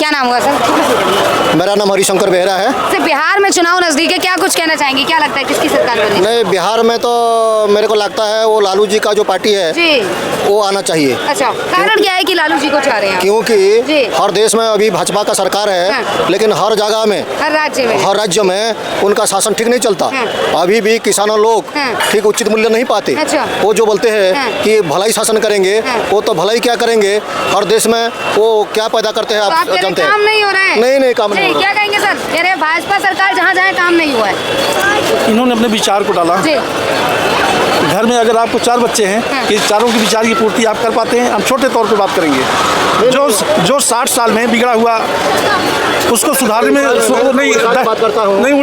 क्या नाम हुआ सर? मेरा नाम हरिशंकर बेहरा है। सर बिहार में चुनाव नजदीक है, क्या कुछ कहना चाहेंगे? क्या लगता है किसकी सरकार बनेगी? नहीं, बिहार में तो मेरे को लगता है वो लालू जी का जो पार्टी है जी वो आना चाहिए। अच्छा, कारण क्या है कि लालू जी को चाह रहे हैं आप? क्योंकि जी। हर देश में अभी भाजपा का सरकार है, हाँ। लेकिन हर जगह में हर राज्य में उनका शासन ठीक नहीं चलता। हाँ। अभी भी किसानों लोग हाँ। ठीक उचित मूल्य नहीं पाते। अच्छा। वो जो बोलते हैं हाँ। कि भलाई शासन करेंगे, हाँ। वो तो भलाई क्या करेंगे, हर देश में वो क्या पैदा करते हैं तो आप आप कह रहे जानते हैं। काम नहीं हो रहा है? नहीं, काम नहीं जी, हो रहा। क्या कहेंगे सर? कह रहे हैं भाजपा सरकार जहाँ जाए काम नहीं हुआ है। इन्होंने अपने विचार को डाला। जी घर में अगर आपको 4 बच्चे हैं हाँ। कि चारों की विचार की पूर्ति आप कर पाते हैं? हम छोटे तौर पे बात करेंगे। जो 60 साल में बिगड़ा हुआ उसको सुधारने में बात करता हूँ। नहीं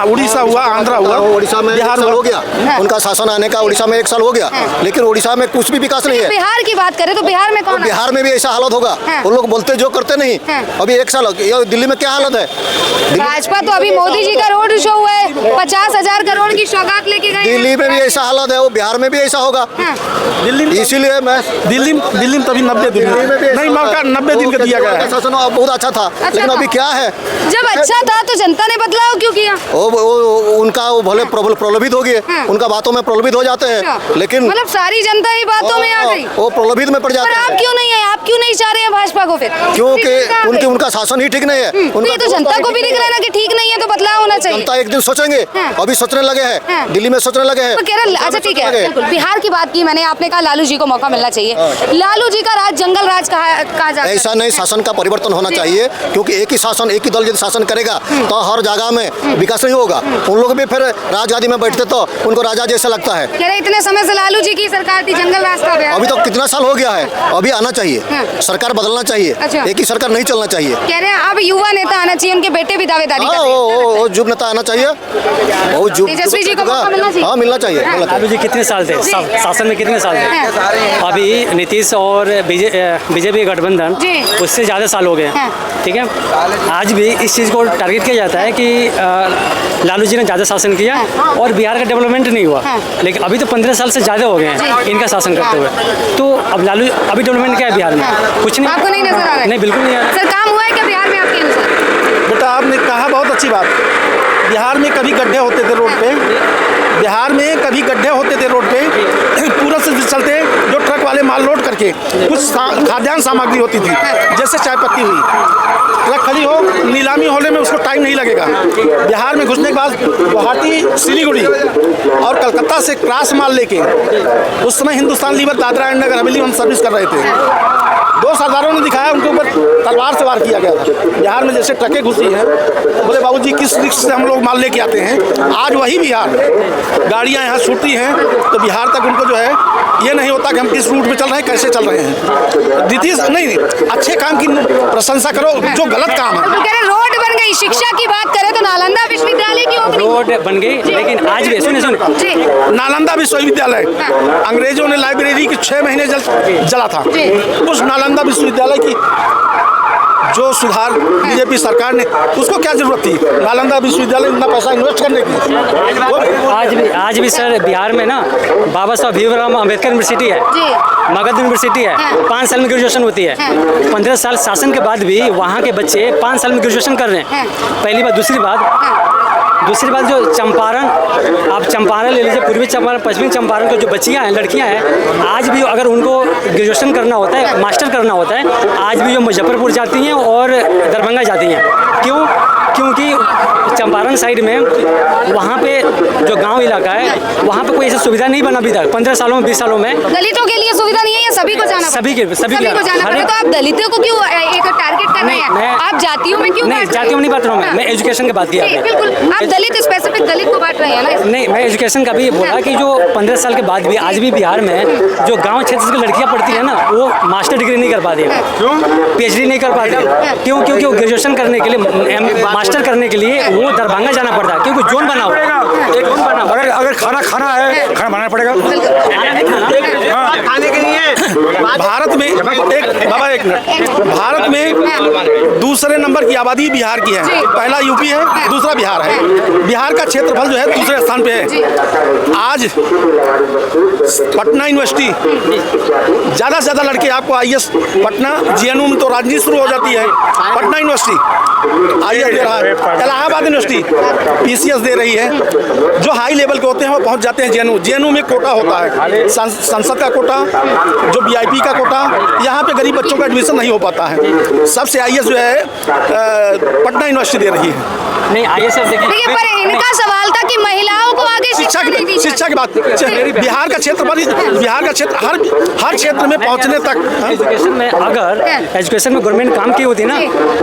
उड़ीसा हुआ, आंध्रा हुआ, उड़ीसा में बिहार हो गया। हाँ। उनका शासन आने का उड़ीसा में 1 साल हो गया, लेकिन उड़ीसा में कुछ भी विकास नहीं है। बिहार की बात करें तो बिहार में कौन है? बिहार में भी ऐसा हालत होगा। हाँ। वो लोग बोलते जो करते नहीं। हाँ। अभी 1 साल ये दिल्ली में क्या हालत है? भाजपा तो अभी मोदी जी का रोड शो हुआ है, 50,000 करोड़ की सौगात लेके गए हैं। दिल्ली में भी ऐसा हालत है, वो बिहार में भी ऐसा होगा। हाँ। दिल्ली में इसीलिए मैं दिल्ली में तभी 90 दिन नहीं मौका 90 दिन का दिया गया है। शासन बहुत अच्छा था, लेकिन अभी क्या है? जब अच्छा था तो जनता ने बदलाव क्यों किया? उनका वो भले प्रलोभित हो गए, हाँ। उनका बातों में प्रलोभित हो जाते हैं, अच्छा। लेकिन मतलब सारी जनता ही बातों में आ गई। वो प्रलोभित में पड़ पर जाते आप हैं। क्यों नहीं है? आप क्यों नहीं चाह रहे हैं भाजपा को फिर? क्योंकि उनका शासन ही ठीक नहीं है। तो ये तो जनता को भी दिख रहा है ना कि ठीक नहीं है, तो बदलाव होना चाहिए। जनता एक दिन सोचेंगे, हाँ। अभी सोचने लगे हैं। हाँ। दिल्ली में सोचने लगे हैं। तो कह रहे अच्छा ठीक है, बिल्कुल बिहार की बात की मैंने, आपने कहा लालू जी को मौका मिलना चाहिए। लालू जी का राज जंगल राज कहा जाता है। ऐसा नहीं, शासन का परिवर्तन होना चाहिए, क्योंकि एक ही शासन, एक ही दल यदि शासन करेगा तो हर जगह में विकास नहीं होगा। उन लोग भी फिर राजगादी में बैठते तो उनको राजा जैसा लगता है। कह रहे इतने समय से लालू जी की सरकार थी, जंगल राज का गया। अभी तो कितना साल हो गया है, अभी आना चाहिए। हाँ। सरकार बदलना चाहिए। अच्छा। एक ही सरकार नहीं चलना चाहिए। कह रहे हैं अब युवा नेता आना चाहिए, उनके बेटे भी दावेदारी कर रहे हैं। वो युवा नेता आना चाहिए। वो तेजस्वी जी को मौका मिलना चाहिए। हाँ, मिलना चाहिए। लालू जी कितने साल थे शासन में? कितने साल थे? अभी नीतीश और बीजेपी गठबंधन जी। उससे ज़्यादा साल हो गए। हाँ। ठीक है, आज भी इस चीज़ को टारगेट किया जाता है कि लालू जी ने ज़्यादा शासन किया और बिहार का डेवलपमेंट नहीं हुआ। हाँ। लेकिन अभी तो 15 साल से ज़्यादा हो गए हैं इनका शासन करते हुए। तो अब लालू अभी डेवलपमेंट क्या है बिहार में? कुछ नहीं। आपको नहीं नजर आ रहा है? नहीं, बिल्कुल नहीं आ रहा। सर काम हुआ है क्या बिहार में आपके अनुसार? बेटा आपने कहा बहुत अच्छी बात। बिहार में कभी गड्ढे होते थे रोड पे, बिहार में कभी गड्ढे होते थे रोड पे, पूरा से चलते जो ट्रक वाले माल लोड करके कुछ खाद्यान्न सामग्री होती थी, जैसे चाय पत्ती हुई, ट्रक खड़ी हो, नीलामी होने में उसको टाइम नहीं लगेगा। बिहार में घुसने के बाद गुवाहाटी, सिलीगुड़ी और कलकत्ता से क्रॉस माल लेके, उस समय हिंदुस्तान लीवर दादरा एंड नगर हवेली हम सर्विस कर रहे थे। 2 सरदारों ने दिखाया, उनके ऊपर तलवार से वार किया गया था। बिहार में जैसे ट्रकें घुसी हैं, बोले बाबूजी किस रिक्स से हम लोग माल लेके आते हैं। आज वही बिहार गाड़ियां यहाँ छूटती हैं तो बिहार तक उनको जो है ये नहीं होता कि हम किस रूट में चल रहे हैं, कैसे चल रहे हैं। नीतीश नहीं, अच्छे काम की प्रशंसा करो, जो गलत काम है। तो कह रहे रोड बन गई। शिक्षा की बात करें तो नालंदा विश्वविद्यालय की ओपनिंग रोड बन गई, लेकिन आज भी सुनिए जी। नालंदा विश्वविद्यालय अंग्रेजों ने लाइब्रेरी की 6 महीने जला था। जी। उस नालंदा विश्वविद्यालय की जो सुधार बीजेपी सरकार ने, उसको क्या जरूरत थी नालंदा विश्वविद्यालय में इतना पैसा इन्वेस्ट करने की? आज भी सर बिहार में ना बाबा साहब भीमराव अम्बेडकर यूनिवर्सिटी है, मगध यूनिवर्सिटी है। 5 साल में ग्रेजुएशन होती है। 15 साल शासन के बाद भी वहाँ के बच्चे 5 साल में ग्रेजुएशन कर रहे हैं। पहली बात। दूसरी बात जो चंपारण, आप चंपारण ले लीजिए, पूर्वी चंपारण, पश्चिमी चंपारण के जो बच्चियाँ हैं, लड़कियाँ हैं, आज भी अगर उनको ग्रेजुएशन करना होता है, मास्टर करना होता है, आज भी जो मुजफ्फरपुर जाती हैं और दरभंगा जाती हैं। क्यों? क्योंकि चंपारण साइड में वहाँ पे जो गांव इलाका है, वहाँ पे कोई ऐसी सुविधा नहीं बना अभी तक 15 सालों में, 20 सालों में। दलितों के लिए सुविधा नहीं है या सभी को जाना? सभी को जाना पड़े। तो आप दलितों को क्यों एक टारगेट कर रहे हैं? आप जातियों में क्यों? नहीं, जातियों में नहीं बात रहा हूँ मैं एजुकेशन की बात किया। बिल्कुल, आप दलित स्पेसिफिक दलित को बांट रहे हैं ना? नहीं, मैं एजुकेशन का भी बोला कि जो 15 साल के बाद भी आज भी बिहार में जो गांव क्षेत्र की लड़कियां पढ़ती है ना, वो मास्टर डिग्री नहीं कर पाती है, PhD नहीं कर पाती। क्यों? क्योंकि वो ग्रेजुएशन करने के लिए, मास्टर करने के लिए वो दरभंगा जाना पड़ता है, क्योंकि जोन बना हुआ है। एक जोन बना हुआ है। अगर खाना है, खाना बनाना पड़ेगा। खाने के लिए भारत में एक मिनट, भारत में दूसरे नंबर की आबादी बिहार की है। पहला यूपी है, दूसरा बिहार है। बिहार का क्षेत्रफल जो है दूसरे स्थान पे है। आज पटना यूनिवर्सिटी ज़्यादा से ज़्यादा लड़के आपको IAS पटना JNU में तो राजनीति शुरू हो जाती है। पटना यूनिवर्सिटी IAS दे रहा है, इलाहाबाद यूनिवर्सिटी PCS दे रही है। जो हाई लेवल के होते हैं वो पहुंच जाते हैं JNU में कोटा होता है, संसद का कोटा, जो VIP का कोटा। यहाँ पे गरीब बच्चों का एडमिशन नहीं हो पाता है। सबसे IAS जो है पटना यूनिवर्सिटी दे रही है। नहीं IAS देखिए, पर इनका सवाल था कि महिलाओं को आगे शिक्षा नहीं दी। शिक्षा की बात, बिहार का क्षेत्र हर क्षेत्र में पहुंचने तक। एजुकेशन में अगर एजुकेशन में गवर्नमेंट काम की होती ना,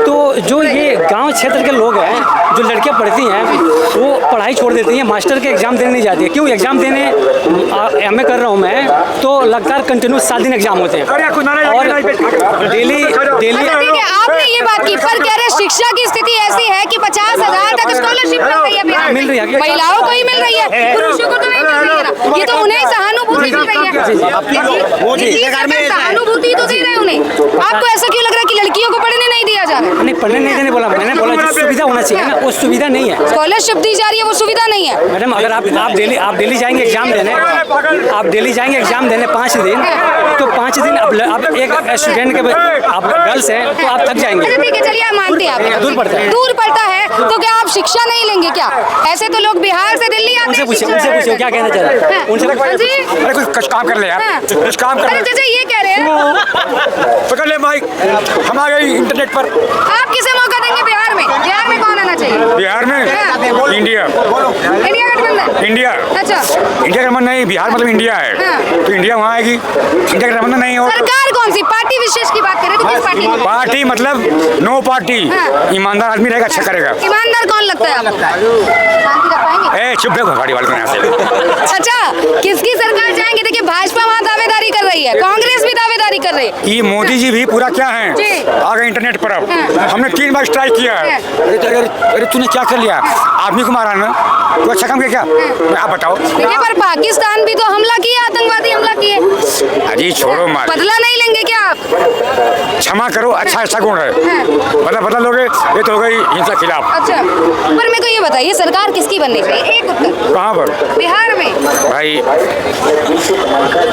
तो जो ये गांव क्षेत्र के लोग हैं, जो लड़कियां पढ़ती हैं, वो पढ़ाई छोड़ देती हैं, मास्टर के एग्जाम देने नहीं जाती है। क्यों एग्जाम देने MA कर रहा हूँ मैं, तो लगातार कंटिन्यू 7 दिन एग्जाम होते हैं और डेली आपने ये बात की, पर कह रहे शिक्षा की स्थिति ऐसी है कि 50,000 तक स्कॉलरशिप मिल रही है बिहार में। मिल रही है, महिलाओं को ही मिल रही है, पुरुषों को तो नहीं मिल रही है ना। ये तो उन्हें सहानुभूति मिल रही है। सहानुभूति तो दे रहे हैं उन्हें। आपको ऐसा क्यों लग रहा है कि लड़कियों को पढ़ने नहीं दिया जा रहा है? नहीं, पढ़ने नहीं देने बोला मैंने, बोला जो सुविधा होना चाहिए ना, वो सुविधा नहीं है। स्कॉलरशिप दी जा रही है, वो सुविधा नहीं है। मैडम, अगर आप डेली जाएंगे एग्जाम देने, आप डेली जाएंगे एग्जाम देने 5 दिन, तो 5 दिन अब एक स्टूडेंट के आप गर्ल्स हैं तो आप थक जाएंगे। ठीक है, चलिए मानते हैं आप दूर पड़ता है, दूर पड़ता है, तो क्या आप शिक्षा नहीं लेंगे क्या? ऐसे तो लोग बिहार से दिल्ली आते हैं। उनसे पूछो क्या कहना चाह रहे हैं उनसे। अरे कुछ काम कर ले यार, कुछ काम कर। अरे चाचा ये कह रहे हैं, पकड़ ले माइक, हम आ गए इंटरनेट पर। आप किसे मौका देंगे बिहार में? बिहार में कौन आना चाहिए? बिहार में इंडिया गठबंधन। इंडिया अच्छा, इंडिया गठबंधन नहीं, बिहार मतलब इंडिया है, तो इंडिया वहाँ आएगी। इंडिया गठबंधन नहीं हो। सरकार कौन सी पार्टी विशेष की बात करें तो किस पार्टी की? पार्टी मतलब नो पार्टी। ईमानदार आदमी रहेगा, अच्छा करेगा। ईमानदार कौन लगता है आपको? शांति रख पाएंगे? ए चुप देखो गाड़ी वाले को यहाँ से। अच्छा, किसकी सरकार जाएंगे? देखिए, भाजपा वहाँ दावेदारी कर रही है, कांग्रेस भी दावेदारी कर रही है। ये मोदी जी भी पूरा क्या है, आ गए इंटरनेट पर। अब हमने 3 बार स्ट्राइक किया है। अरे तूने क्या कर लिया? आदमी को मारा ना, तो अच्छा काम किया क्या? आप बताओ। देखिए, पर पाकिस्तान भी तो हमला किया, आतंकवादी हमला किए। अजी छोड़ो मार, बदला नहीं लेंगे क्या आप? क्षमा करो, अच्छा गुण है। बदला लोगे, ये तो हो गई हिंसा खिलाफ। अच्छा, पर मेरे को ये बताइए, सरकार किसकी बननी चाहिए? एक उत्तर। कहाँ पर? बिहार में। भाई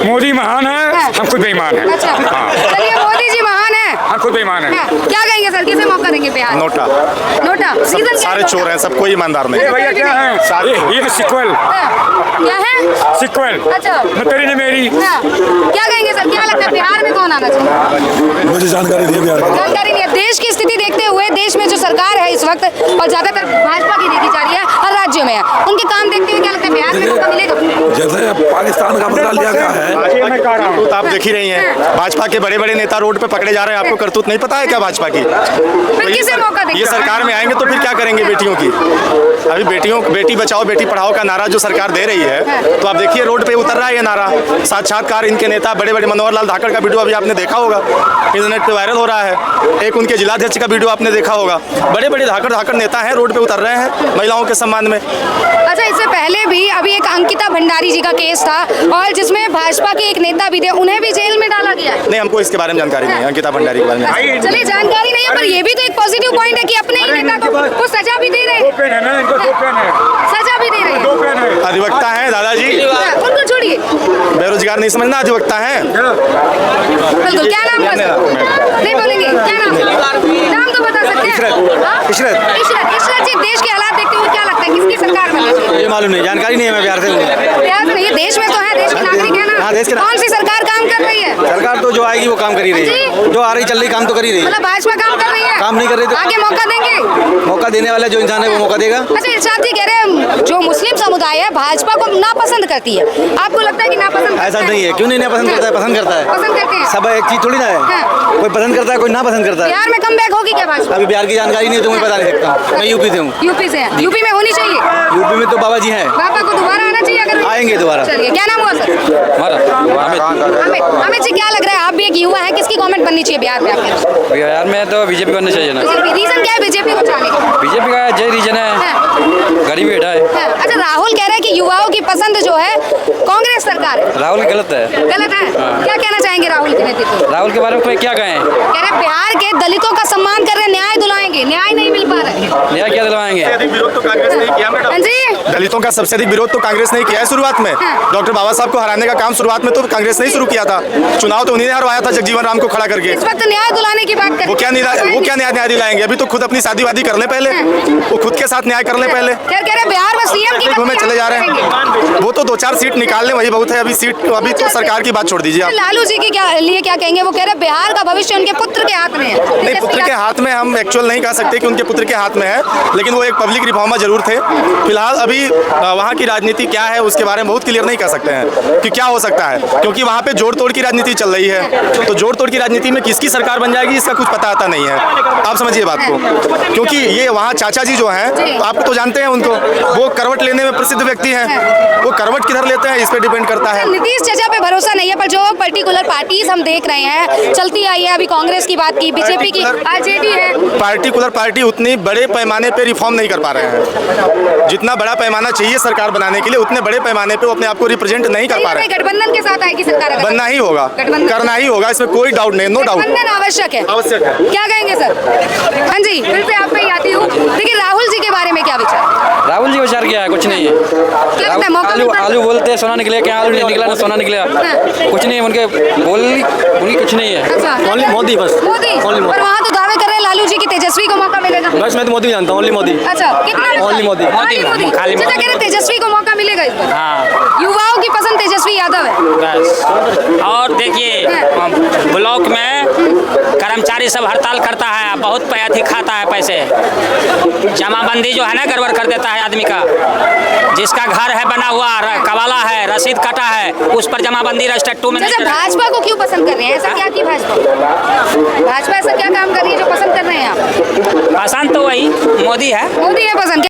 मोदी महान है, हम खुद बेईमान हैं। अच्छा, चलिए, मोदी जी महान है, हम खुद बेईमान हैं। क्या कहेंगे सर, किसे मौका देंगे बिहार? नोटा रीजन क्या सारे है? चोर हैं, सब कोई ईमानदार नहीं। ये भैया क्या है, ये सिक्वल क्या है? सिक्वल अच्छा, न तेरी न मेरी। क्या कहेंगे सर, क्या लगता है बिहार में कौन आना चाहिए? मुझे जानकारी नहीं है बिहार की। जानकारी नहीं है। देश की स्थिति देखते हुए, देश में जो सरकार है इस वक्त, और ज्यादातर भाजपा की देखी जा रही है, हर राज्यों में है, उनके काम देखते हुए क्या लगता है बिहार में मौका मिलेगा? जैसे पाकिस्तान का बदला लिया गया है, करतूत आप देख ही रही हैं। भाजपा के बड़े बड़े नेता रोड पे पकड़े जा रहे हैं, आपको करतूत नहीं पता है क्या भाजपा की? फिर किसे मौका देंगे? ये सरकार में आएंगे तो फिर क्या करेंगे बेटियों की? अभी बेटी बचाओ बेटी पढ़ाओ का नारा जो सरकार दे रही है, तो आप देखिए रोड पे उतर रहा है ये नारा। साक्षात्कार इनके नेता बड़े बड़े, मनोहर लाल धाकड़ का वीडियो अभी आपने देखा होगा, इंटरनेट पे वायरल हो रहा है। एक उनके जिलाध्यक्ष का वीडियो आपने देखा होगा। बड़े बड़े धाकड़ नेता हैं, रोड पे उतर रहे हैं महिलाओं के सम्मान में। अच्छा, इससे पहले भी अभी एक अंकिता भंडारी जी का केस था, और जिसमें भाजपा के एक नेता भी थे, उन्हें भी जेल में डाला गया है। नहीं, हमको इसके बारे में जानकारी नहीं है, अंकिता भंडारी के बारे में। चलिए, जानकारी नहीं है, पर ये भी तो एक पॉजिटिव पॉइंट है कि अपने ही नेता को वो सजा भी दे रहे हैं। सजा भी दे रहे हैं। अधिवक्ता है दादाजी, उनको छोड़िए, बेरोजगार नहीं समझना, अधिवक्ता है। बिल्कुल। क्या नाम है? नहीं बोलेंगे, क्या नाम तो बता सकते हैं? इशरत जी, देश के हालात देखते हुए क्या लगता है, किसकी सरकार बननी चाहिए? ये मालूम नहीं, जानकारी नहीं है, मैं बिहार से हूँ। बिहार से नहीं, देश में तो है, देश के नागरिक है ना। कौन सी सरकार काम कर रही है? सरकार तो जो आएगी वो काम कर ही रही है, जो आ रही चल रही काम तो कर ही रही है। मतलब भाजपा काम कर रही है? काम नहीं कर रही तो आगे मौका देंगे? मौका देने वाला जो इंसान है वो मौका देगा। अच्छा, इरशाद जी कह रहे हैं जो मुस्लिम समुदाय है भाजपा को नापसंद करती है, आपको लगता है कि नापसंद? ऐसा नहीं है, क्यों नहीं नापसंद करता है, पसंद करता है। पसंद करते हैं। सब एक चीज थोड़ी ना है, कोई पसंद करता है, कोई ना पसंद करता है। बिहार में कमबैक होगी क्या भाजपा? अभी बिहार की जानकारी नहीं है तो मैं बता नहीं सकता। मैं यूपी से हूँ। यूपी से है? यूपी में होनी चाहिए। यूपी में तो बाबा जी हैं, बाबा को दोबारा आना चाहिए अगर आएंगे दोबारा। चलिए, क्या नाम हुआ सर? अमित जी, क्या लग रहा है, आप भी एक युवा है, किसकी गवर्नमेंट बननी चाहिए बिहार में आपके? बिहार में तो बीजेपी बननी चाहिए ना। रीजन क्या है बीजेपी को चाहने का? बीजेपी का यही रीजन है, गरीबी हटा है। अच्छा, राहुल कह रहे हैं कि युवाओं की पसंद जो है कांग्रेस सरकार है। राहुल गलत है। गलत है? क्या कहना चाहेंगे राहुल के नेतृत्व? राहुल के बारे में कोई क्या कहें? कह रहे बिहार के दलितों का सम्मान कर रहे, न्याय दिलाएंगे, न्याय नहीं मिल पा रहा है। न्याय क्या दिलवाएंगे? अधिक विरोध तो कांग्रेस ने किया मैडम। हाँ जी, दलितों का सबसे अधिक विरोध तो कांग्रेस ने किया है शुरुआत में। डॉक्टर बाबा साहब को हराने का काम शुरुआत में तो कांग्रेस ने ही शुरू किया था। चुनाव तो उन्हीं ने हरवाया था जगजीवन राम को खड़ा करके। इस वक्त न्याय दिलाने की बात कर वो क्या न्याय दिलाएंगे? अभी तो खुद अपनी शादी वादी कर ले पहले, वो खुद के साथ न्याय कर ले पहले। क्या कह रहे बिहार में सीएम की घूमे चले जा रहे हैं। वो तो 2-4 सीट निकाल ले वही बहुत है। अभी तो सरकार की बात छोड़ दीजिए आप। लालू जी के क्या कहेंगे? वो कह रहे बिहार का भविष्य उनके पुत्र के हाथ में है। नहीं, पुत्र के हाथ में हम एक्चुअल नहीं कह सकते कि उनके पुत्र के हाथ में है, लेकिन वो एक पब्लिक रिफॉर्मर जरूर थे। फिलहाल अभी वहाँ की राजनीति क्या है उसके बारे में बहुत क्लियर नहीं कह सकते हैं कि क्या हो सकता है, क्योंकि वहाँ पे जोड़ तोड़ की राजनीति चल रही है। तो जोड़ तोड़ की राजनीति में किसकी सरकार बन जाएगी इसका कुछ पता आता नहीं है। आप समझिए बात को, क्योंकि ये वहाँ चाचा जी जो हैं आप तो जानते हैं उनको, वो करवट लेने में प्रसिद्ध व्यक्ति हैं। वो करवट किधर लेते हैं इस पे डिपेंड करता है। नीतीश चाचा पे भरोसा नहीं है, पर जो पर्टिकुलर पार्टीज हम देख रहे हैं चलती आई है, अभी कांग्रेस की बात की, बीजेपी की, आरजेडी है। पार्टिकुलर पार्टी उतनी बड़े पैमाने पे रिफॉर्म नहीं कर पा रहे हैं। जितना बड़ा पैमाना चाहिए सरकार बनाने के लिए उतने बड़े पैमाने पे वो अपने आप को रिप्रेजेंट नहीं कर पा रहे हैं। गठबंधन के साथ आएगी सरकार, बनना ही होगा, करना ही होगा, इसमें कोई डाउट नहीं, नो डाउट। गठबंधन आवश्यक है। आवश्यक है। क्या कहेंगे सर? हाँ जी, फिर से आप पे ही आती हूँ। देखिए राहुल जी के बारे में क्या विचार? राहुल जी विचार क्या है? कुछ नहीं है। क्या लगता है मौका आलू मिलता है? आलू बोलते हैं सोना निकले, क्या आलू नहीं निकला ना सोना निकला। कुछ नहीं, उनके उनकी कुछ नहीं है। अच्छा, ओनली मोदी बस। मोदी। Only मोदी। पर वहाँ तो दावे कर रहे हैं लालू जी की तेजस्वी को मौका मिलेगा। बस मैं तो मोदी जानता हूँ, ओनली मोदी। अच्छा, कितना? Only मोदी। Only मोदी। खाली चाचा कह रहे तेजस्वी को मौका मिलेगा इस बार। हाँ। युवाओं की पसंद तेजस्वी यादव है। बस। और देखिए ब्लॉक में कर्मचारी सब हड़ताल करता है, बहुत पैथी खाता है पैसे। जमाबंदी जो है ना गड़बड़ कर देता है आदमी का। जिसका घर है बना हुआ, कवाला है, रसीद कटा है, उस पर जमाबंदी रजिस्टर 2 में। अच्छा, भाजपा को क्यों पसंद कर रहे हैं? ऐसा क्या की भाजपा ऐसा क्या काम कर रही है जो पसंद कर रहे हैं आप? पसंद तो वही मोदी है। मोदी है पसंद।